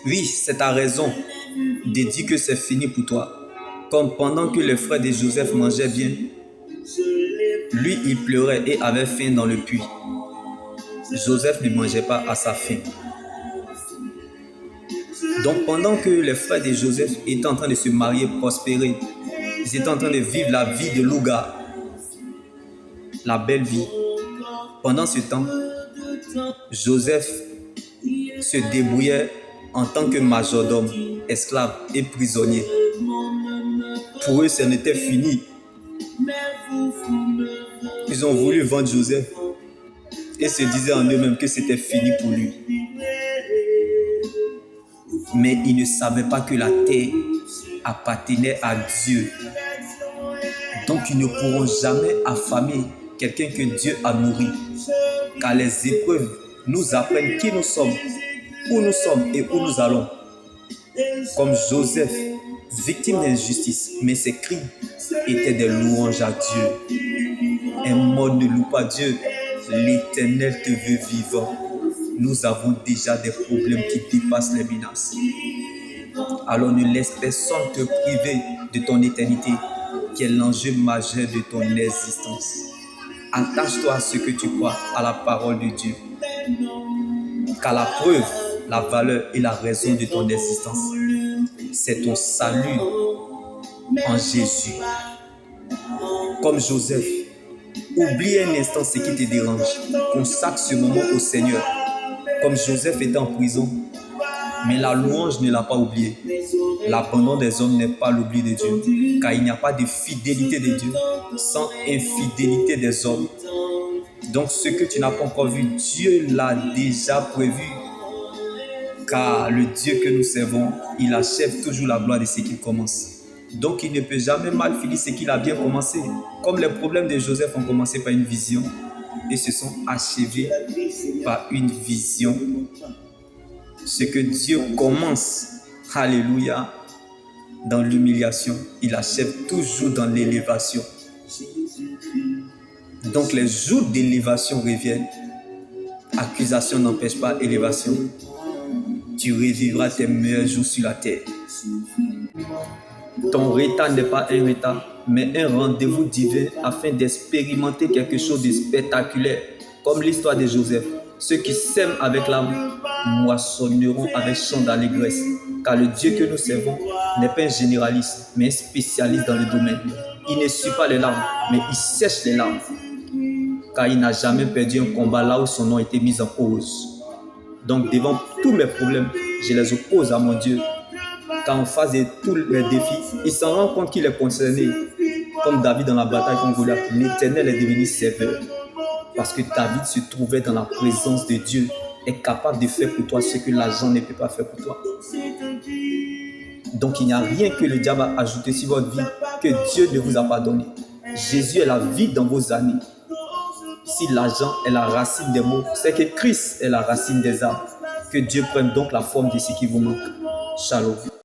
Oui, c'est ta raison de dire que c'est fini pour toi. Comme pendant que les frères de Joseph mangeaient bien, lui, il pleurait et avait faim dans le puits. Joseph ne mangeait pas à sa faim. Donc pendant que les frères de Joseph étaient en train de se marier, prospérer, ils étaient en train de vivre la vie de Louga, la belle vie. Pendant ce temps, Joseph se débrouillait en tant que majordome, esclave et prisonnier. Pour eux, ce n'était fini. Ils ont voulu vendre Joseph et se disaient en eux-mêmes que c'était fini pour lui. Mais ils ne savaient pas que la terre appartenait à Dieu. Donc ils ne pourront jamais affamer quelqu'un que Dieu a nourri. Car les épreuves nous apprennent qui nous sommes, où nous sommes et où nous allons. Comme Joseph, victime d'injustice, mais ses cris étaient des louanges à Dieu. Un mort ne loue pas Dieu. L'Éternel te veut vivant. Nous avons déjà des problèmes qui dépassent les menaces. Alors ne laisse personne te priver de ton éternité, qui est l'enjeu majeur de ton existence. Attache-toi à ce que tu crois, à la parole de Dieu. Car la preuve, la valeur et la raison de ton existence, c'est ton salut en Jésus. Comme Joseph, oublie un instant ce qui te dérange. Consacre ce moment au Seigneur. Comme Joseph était en prison, mais la louange ne l'a pas oublié. L'abandon des hommes n'est pas l'oubli de Dieu, car il n'y a pas de fidélité de Dieu sans infidélité des hommes. Donc ce que tu n'as pas encore vu, Dieu l'a déjà prévu. Car le Dieu que nous servons, il achève toujours la gloire de ce qu'il commence. Donc il ne peut jamais mal finir ce qu'il a bien commencé. Comme les problèmes de Joseph ont commencé par une vision et se sont achevés par une vision. Ce que Dieu commence, alléluia, dans l'humiliation, il achève toujours dans l'élévation. Donc les jours d'élévation reviennent. Accusation n'empêche pas élévation. Tu revivras tes meilleurs jours sur la terre. Ton retard n'est pas un retard, mais un rendez-vous divin afin d'expérimenter quelque chose de spectaculaire, comme l'histoire de Joseph. Ceux qui sèment avec l'âme moissonneront avec chant d'allégresse, car le Dieu que nous servons n'est pas un généraliste, mais un spécialiste dans le domaine. Il ne suit pas les larmes, mais il sèche les larmes, car il n'a jamais perdu un combat là où son nom a été mis en cause. Donc devant tous mes problèmes, je les oppose à mon Dieu. Quand en face de tous les défis, il s'en rend compte qu'il est concerné. Comme David dans la bataille contre Goliath, l'Éternel est devenu serveur. Parce que David se trouvait dans la présence de Dieu, est capable de faire pour toi ce que l'argent ne peut pas faire pour toi. Donc il n'y a rien que le diable a ajouté sur votre vie que Dieu ne vous a pas donné. Jésus est la vie dans vos années. Si l'argent est la racine des maux, c'est que Christ est la racine des arbres. Que Dieu prenne donc la forme de ce qui vous manque. Shalom.